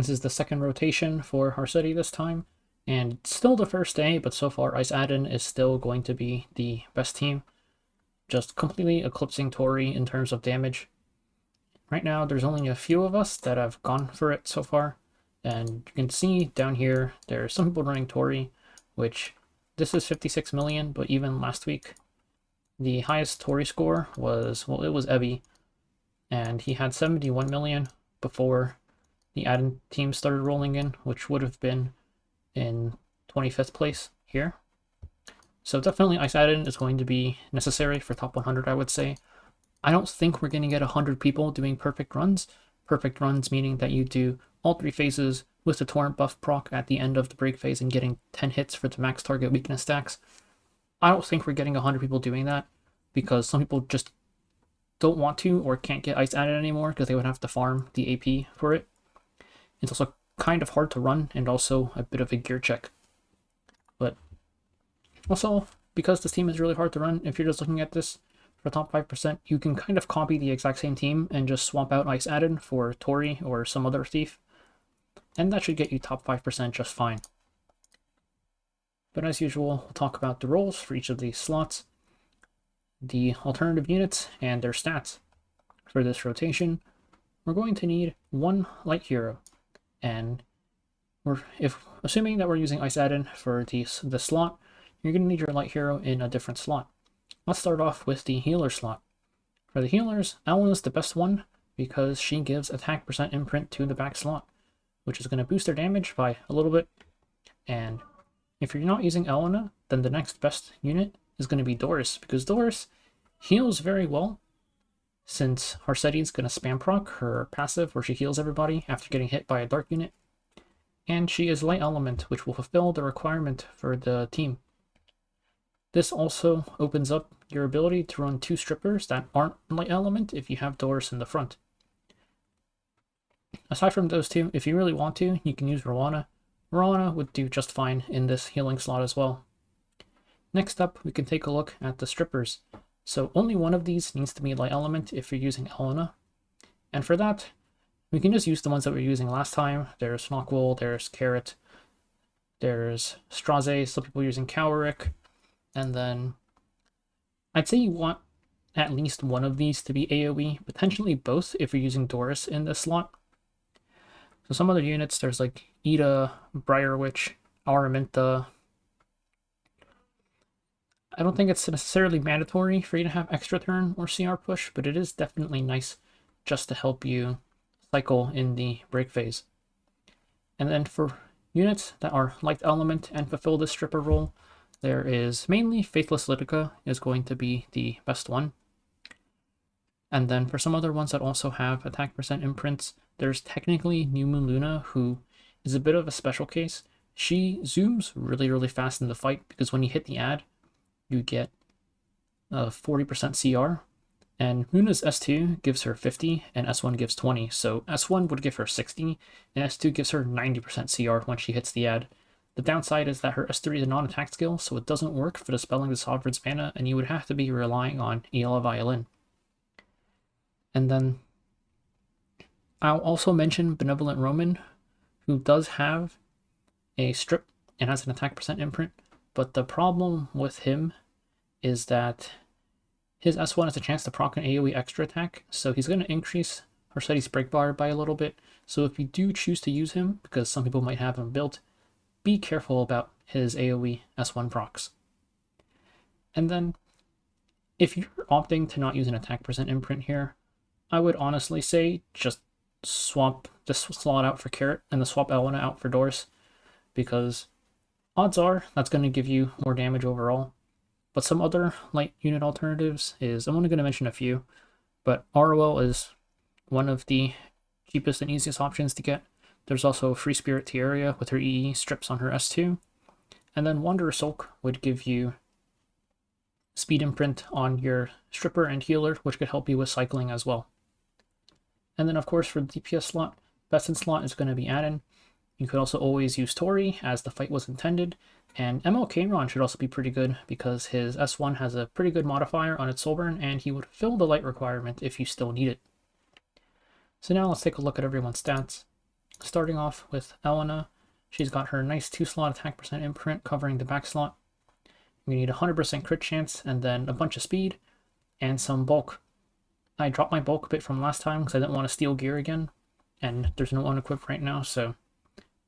This is the second rotation for Harsetti this time, and it's still the first day, but so far Adin is still going to be the best team, just completely eclipsing Tori in terms of damage. Right now, there's only a few of us that have gone for it so far, and you can see down here, there are some people running Tori, which this is 56 million, but even last week, the highest Tori score was, well, it was Ebby, and he had 71 million before the Adin team started rolling in, which would have been in 25th place here. So definitely Ice Adin is going to be necessary for top 100, I would say. I don't think we're going to get 100 people doing perfect runs. Perfect runs meaning that you do all 3 phases with the torrent buff proc at the end of the break phase and getting 10 hits for the max target weakness stacks. I don't think we're getting 100 people doing that because some people just don't want to or can't get Ice Adin anymore because they would have to farm the AP for it. It's also kind of hard to run and also a bit of a gear check. But also, because this team is really hard to run, if you're just looking at this for top 5%, you can kind of copy the exact same team and just swap out Ice Adin for Tori or some other thief. And that should get you top 5% just fine. But as usual, we'll talk about the roles for each of these slots, the alternative units, and their stats. For this rotation, we're going to need 1 light hero. And assuming that we're using Ice Adin for the slot, you're going to need your light hero in a different slot. Let's start off with the healer slot. For the healers, Elena is the best one because she gives attack % imprint to the back slot, which is going to boost their damage by a little bit. And if you're not using Elena, then the next best unit is going to be Doris, because Doris heals very well since Harsetti is going to spam proc her passive where she heals everybody after getting hit by a dark unit. And she is light element, which will fulfill the requirement for the team. This also opens up your ability to run 2 strippers that aren't light element if you have Doris in the front. Aside from those 2, if you really want to, you can use Rowana. Rowana would do just fine in this healing slot as well. Next up, we can take a look at the strippers. So only one of these needs to be light element if you're using Elena. And for that, we can just use the ones that we were using last time. There's Nahkwol, there's Carrot, there's Straze, some people using Cowrick. And then I'd say you want at least one of these to be AoE, potentially both if you're using Doris in this slot. So some other units, there's like Ida, Briarwitch, Araminta. I don't think it's necessarily mandatory for you to have extra turn or CR push, but it is definitely nice just to help you cycle in the break phase. And then for units that are light element and fulfill this stripper role, there is mainly Faithless Lidica is going to be the best one. And then for some other ones that also have attack % imprints, there's technically New Moon Luna, who is a bit of a special case. She zooms really, really fast in the fight because when you hit the ad, you get 40% CR, and Luna's S2 gives her 50 and S1 gives 20, so S1 would give her 60 and S2 gives her 90% CR when she hits the ad. The downside is that her S3 is a non-attack skill, so it doesn't work for dispelling the Sovereign's mana, and you would have to be relying on Ela Violin. And then I'll also mention Benevolent Roman, who does have a strip and has an attack % imprint, but the problem with him is that his S1 has a chance to proc an AoE extra attack, so he's going to increase Harsetti's break bar by a little bit. So if you do choose to use him, because some people might have him built, be careful about his AoE S1 procs. And then, if you're opting to not use an attack % imprint here, I would honestly say just swap this slot out for Carrot and the swap Elena out for Doris, because odds are that's going to give you more damage overall. But some other light unit alternatives is, I'm only going to mention a few, but ROL is one of the cheapest and easiest options to get. There's also Free Spirit Tieria with her EE strips on her S2. And then Wanderer Sulk would give you speed imprint on your stripper and healer, which could help you with cycling as well. And then of course for the DPS slot, best in slot is going to be Adin. You could also always use Tori as the fight was intended, and ML Cameron should also be pretty good because his S1 has a pretty good modifier on its soul burn, and he would fill the light requirement if you still need it. So now let's take a look at everyone's stats. Starting off with Elena, she's got her nice 2-slot attack percent imprint covering the back slot. You need 100% crit chance and then a bunch of speed and some bulk. I dropped my bulk a bit from last time because I didn't want to steal gear again, and there's no unequipped right now, so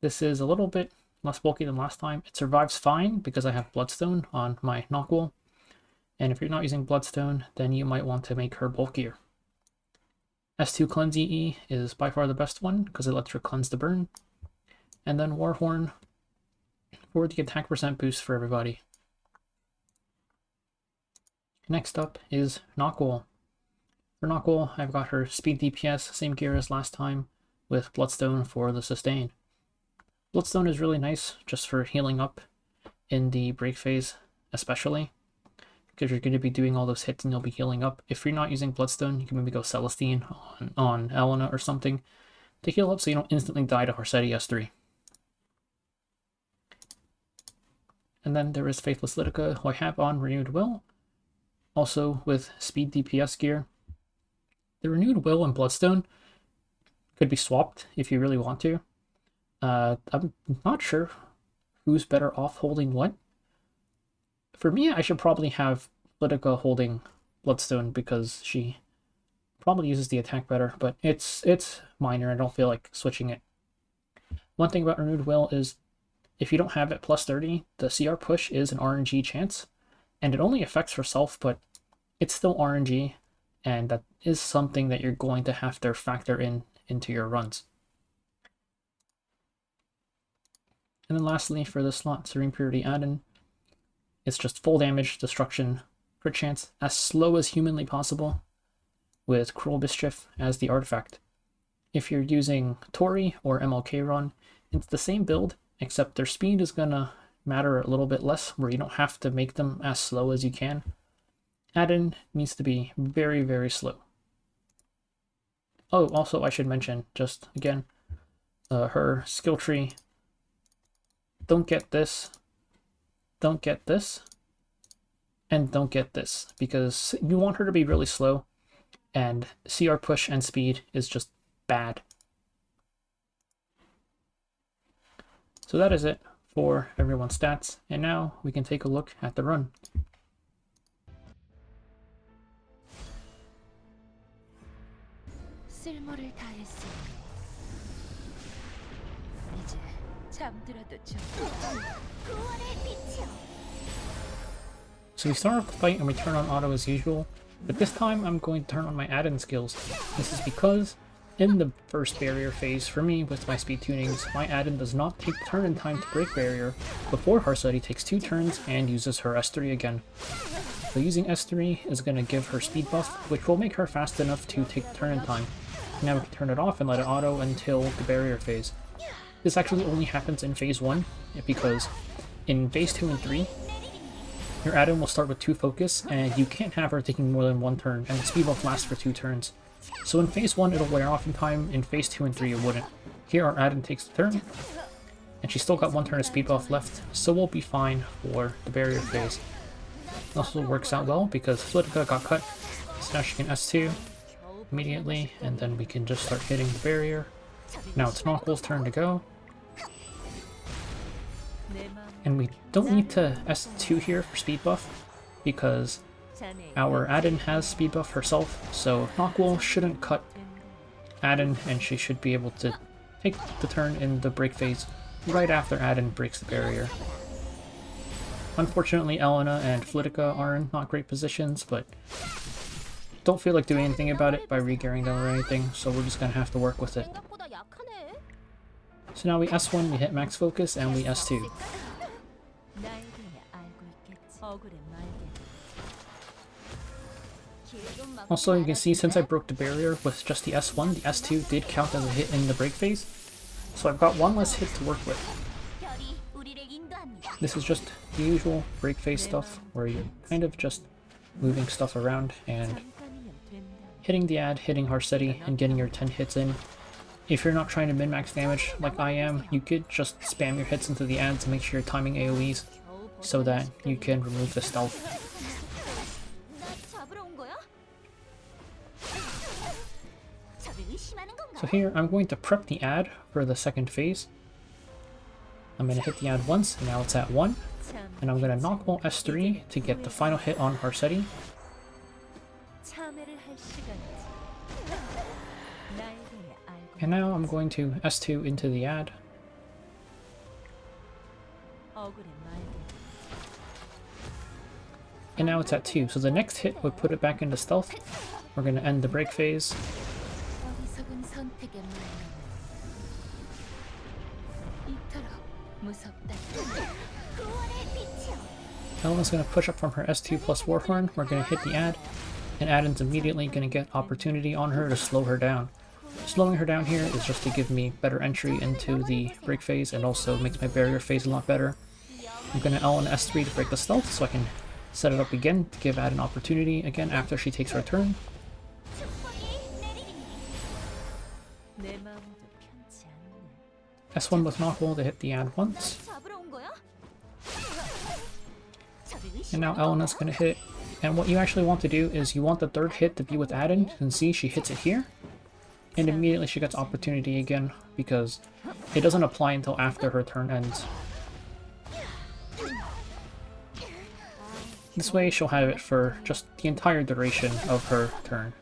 this is a little bit less bulky than last time. It survives fine because I have Bloodstone on my Nahkwol, and if you're not using Bloodstone, then you might want to make her bulkier. S2 Cleanse EE is by far the best one because it lets her cleanse the burn, and then Warhorn for the attack percent boost for everybody. Next up is Nahkwol. For Nahkwol, I've got her speed DPS, same gear as last time, with Bloodstone for the sustain. Bloodstone is really nice just for healing up in the break phase, especially, because you're going to be doing all those hits and you'll be healing up. If you're not using Bloodstone, you can maybe go Celestine on Elena or something to heal up so you don't instantly die to Harsetti S3. And then there is Faithless Lidica, who I have on Renewed Will, also with speed DPS gear. The Renewed Will and Bloodstone could be swapped if you really want to. I'm not sure who's better off holding what. For me, I should probably have Lidica holding Bloodstone because she probably uses the attack better, but it's minor. I don't feel like switching it. One thing about Renewed Will is if you don't have it plus 30, the CR push is an RNG chance, and it only affects herself, but it's still RNG, and that is something that you're going to have to factor into your runs. And then lastly, for this slot, Serene Purity Adin, it's just full damage, destruction, crit chance, as slow as humanly possible, with Cruel Mischief as the artifact. If you're using Tori or MLK Run, it's the same build, except their speed is gonna matter a little bit less, where you don't have to make them as slow as you can. Adin needs to be very, very slow. Oh, also I should mention, just again, her skill tree, don't get this, don't get this, and don't get this, because you want her to be really slow, and CR push and speed is just bad. So that is it for everyone's stats, and now we can take a look at the run. 쓸모를 다했으니 이제 잠들어도 구원의 빛이여. So we start off the fight and we turn on auto as usual, but this time I'm going to turn on my Adin skills. This is because in the first barrier phase, for me, with my speed tunings, my Adin does not take the turn in time to break barrier before Harsetti takes 2 turns and uses her S3 again. So using S3 is going to give her speed buff, which will make her fast enough to take the turn in time. Now we can turn it off and let it auto until the barrier phase. This actually only happens in phase 1, because in phase 2 and 3, your Adin will start with 2 focus, and you can't have her taking more than 1 turn, and the speed buff lasts for 2 turns. So in phase 1 it'll wear off in time, in phase 2 and 3 it wouldn't. Here our Adin takes the turn, and she's still got 1 turn of speed buff left, so we'll be fine for the barrier phase. It also works out well because FLidica got cut, so now she can S2 immediately, and then we can just start hitting the barrier. Now it's Nahkwol's turn to go. And we don't need to S2 here for speed buff, because our Adin has speed buff herself, so Nahkwol shouldn't cut Adin, and she should be able to take the turn in the break phase right after Adin breaks the barrier. Unfortunately, Elena and FLidica are in not great positions, but don't feel like doing anything about it by re-gearing them or anything, so we're just gonna have to work with it. So now we S1, we hit max focus, and we S2. Also, you can see since I broke the barrier with just the S1, the S2 did count as a hit in the break phase, so I've got 1 less hit to work with. This is just the usual break phase stuff, where you're kind of just moving stuff around and hitting the ad, hitting Harsetti, and getting your 10 hits in. If you're not trying to min-max damage like I am, you could just spam your hits into the ad to make sure you're timing AoEs so that you can remove the stealth. So here, I'm going to prep the ad for the second phase. I'm going to hit the ad once, and now it's at 1. And I'm going to Nahkwol S3 to get the final hit on Harsetti. And now I'm going to S2 into the ad. And now it's at 2, so the next hit would put it back into stealth. We're going to end the break phase. Elena's going to push up from her S2 plus Warhorn. We're going to hit the ad, and Adin's immediately going to get opportunity on her to slow her down. Slowing her down here is just to give me better entry into the break phase and also makes my barrier phase a lot better. I'm going to Elena S3 to break the stealth so I can set it up again to give Adin opportunity again after she takes her turn. S1 with Nahkwol to hit the ad once. And now Elena's going to hit. And what you actually want to do is you want the third hit to be with Adin. You can see she hits it here. And immediately she gets opportunity again because it doesn't apply until after her turn ends. This way she'll have it for just the entire duration of her turn.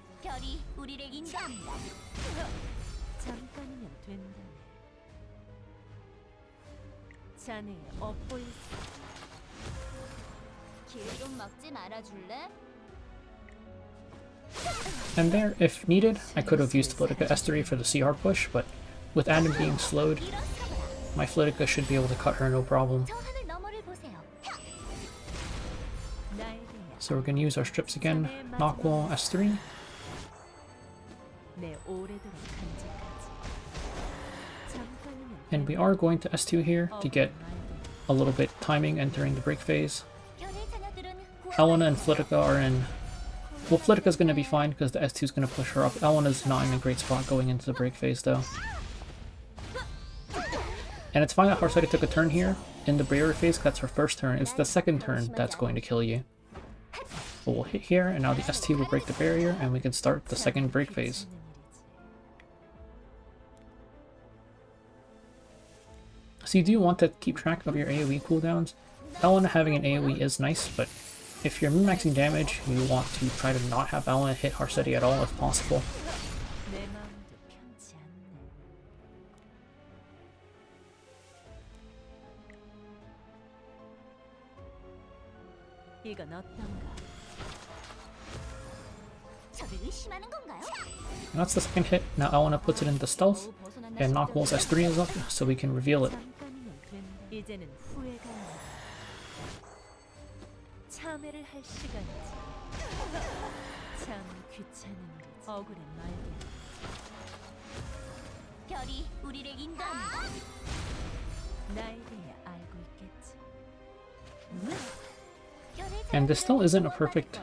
And there, if needed, I could have used FLidica S3 for the CR push, but with Adin being slowed, my FLidica should be able to cut her no problem. So we're going to use our strips again, Nahkwol S3. And we are going to S2 here to get a little bit timing entering the break phase. Elena and FLidica are in... Well, FLidica's going to be fine because the S2 is going to push her up. Elena's not in a great spot going into the break phase though. And it's fine that Harsetti took a turn here in the barrier phase because that's her first turn. It's the second turn that's going to kill you. But we'll hit here and now the S2 will break the barrier and we can start the second break phase. So you do want to keep track of your AoE cooldowns. Elena having an AoE is nice, but if you're min-maxing damage, you want to try to not have Elena hit Harsetti at all if possible. And that's the second hit. Now Elena puts it into stealth, and Nahkwol's S3 is up, so we can reveal it. And this still isn't a perfect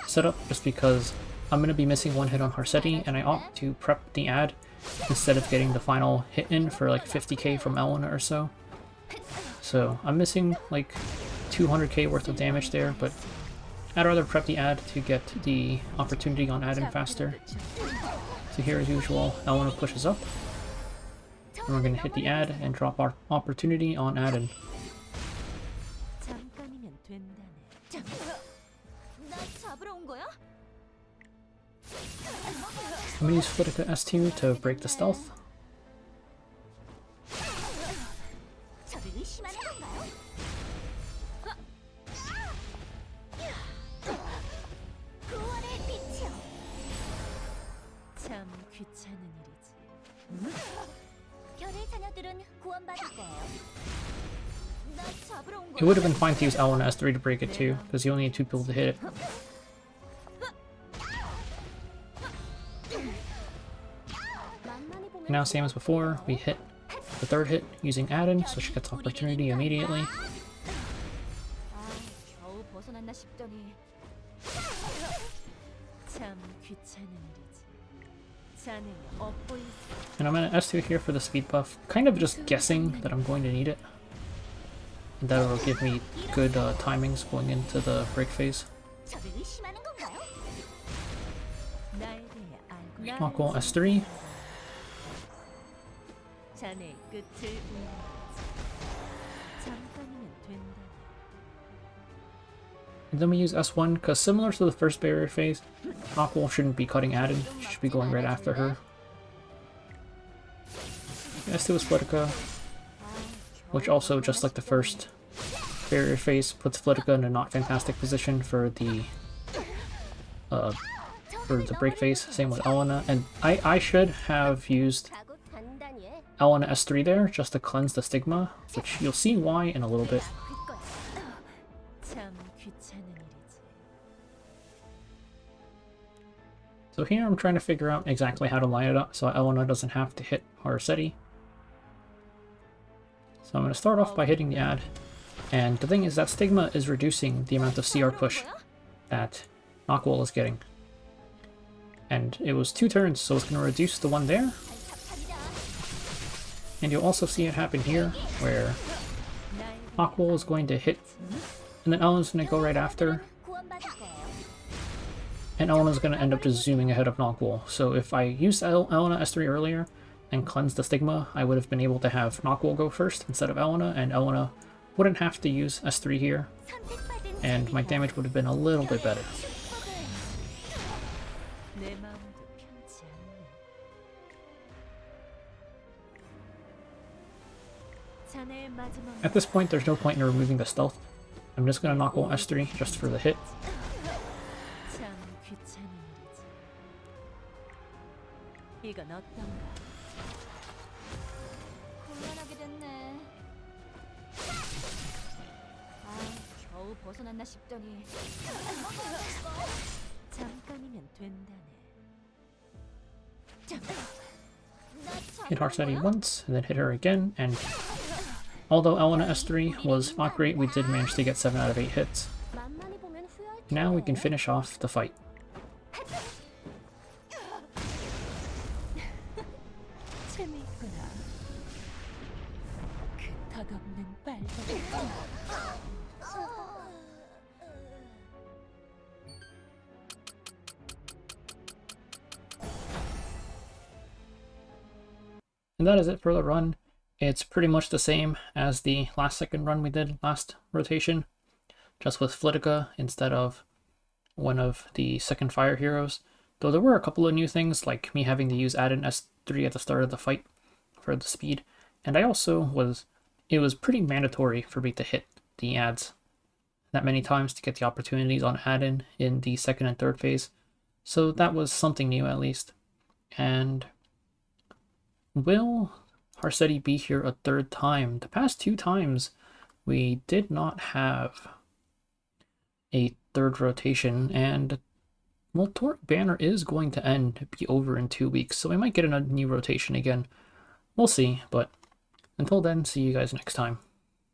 setup just because I'm going to be missing one hit on Harsetti and I opt to prep the ad instead of getting the final hit in for like 50k from Elena or so. So I'm missing like 200k worth of damage there, but I'd rather prep the ad to get the opportunity on Adin faster. So here as usual, Elena pushes up. And we're going to hit the ad and drop our opportunity on Adin. I'm going to use FLidica S2 to break the stealth. It would have been fine to use Elena S3 to break it too, because you only need 2 people to hit it. And now, same as before, we hit the third hit using Adin, so she gets opportunity immediately. And I'm going to S2 here for the speed buff, kind of just guessing that I'm going to need it. And that will give me good timings going into the break phase. Nahkwol S3. 자네의 끝을 보는 거지. 잠깐이면 된다. And then we use S1 because similar to the first barrier phase, Nahkwol shouldn't be cutting Adin, she should be going right after her. S2 is FLidica, which also, just like the first barrier phase, puts FLidica in a not fantastic position for the break phase. Same with Elena, and I should have used Elena S3 there just to cleanse the stigma, which you'll see why in a little bit. 참 귀찮은 일이지. So here I'm trying to figure out exactly how to line it up so Elena doesn't have to hit Harsetti. So I'm going to start off by hitting the ad, and the thing is that stigma is reducing the amount of CR push that Nahkwol is getting. And it was 2 turns, so it's going to reduce the one there. And you'll also see it happen here, where Nahkwol is going to hit, and then Elena's going to go right after. And Elena's going to end up just zooming ahead of Nahkwol. So if I used Elena S3 earlier and cleansed the stigma, I would have been able to have Nahkwol go first instead of Elena, and Elena wouldn't have to use S3 here, and my damage would have been a little bit better. 내 마음도 편치 않네. 자네의 마지막 At this point, there's no point in removing the stealth. I'm just going to Nahkwol S3 just for the hit. 참 귀찮은 일이지. 이건 어떤가? 곤란하게 됐네. 아, 겨우 벗어났나 싶더니 잠깐이면 된다네. Hit Harsetti once, and then hit her again, and although Elena S3 was not great, we did manage to get 7 out of 8 hits. Now we can finish off the fight. 재미있구나. 그 덧없는 빨간. And that is it for the run. It's pretty much the same as the last second run we did last rotation, just with FLidica instead of one of the second fire heroes. Though there were a couple of new things, like me having to use Adin S3 at the start of the fight for the speed. And it was pretty mandatory for me to hit the ads that many times to get the opportunities on Adin in the second and third phase. So that was something new at least. And will Harsetti be here a third time? The past 2 times we did not have a third rotation, and well, Toric Banner is going to be over in 2 weeks, so we might get a new rotation again. We'll see, but until then, see you guys next time.